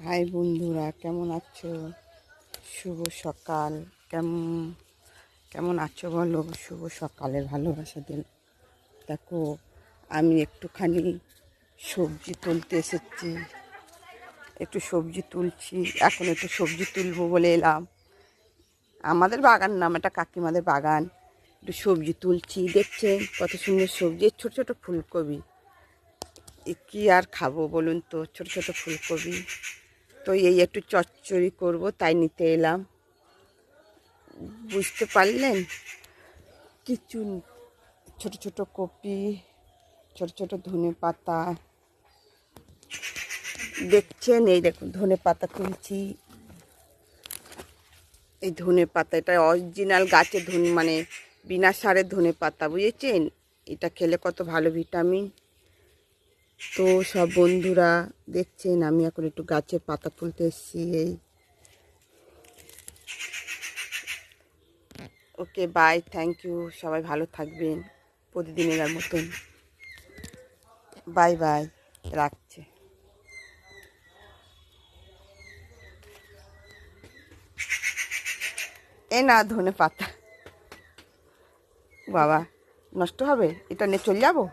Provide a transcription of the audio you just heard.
High বন্ধুরা, কেমন আছো? শুভ সকাল। কেমন কেমন আছো বলো? শুভ সকালের ভালোবাসা দিন। দেখো, আমি একটুখানি সবজি তুলতে এসেছি। একটু সবজি তুলছি, এখন একটু সবজি তুলবো বলে এলাম। আমাদের বাগান নাম, এটা কাকিমাদের বাগান। একটু সবজি তুলছি, দেখছেন কত সুন্দর সবজি, ছোট ছোট ফুলকপি। এ কি আর খাবো বলুন তো, ছোট ছোট ফুলকপি। তো এই একটু চচ্চড়ি করব, তাই নিতে এলাম। বুঝতে পারলেন? কিছু ছোট ছোট কপি, ছোট ছোট ধনে পাতা, দেখছেন? এই দেখুন ধনে পাতা তুলছি। এই ধনে পাতা, এটা অরিজিনাল গাছের ধনে, মানে বিনা সারের ধনে পাতা, বুঝেছেন? এটা খেলে কত ভালো ভিটামিন। তো সব বন্ধুরা দেখছেন, আমি এখন একটু গাছের পাতা তুলতে এসেছি। এই ওকে, বাই, থ্যাংক ইউ। সবাই ভালো থাকবেন প্রতিদিনের মতন। বাই বাই, রাখছে। এ না ধনে পাতা, বাবা নষ্ট হবে, এটা নিয়ে চলে যাবো।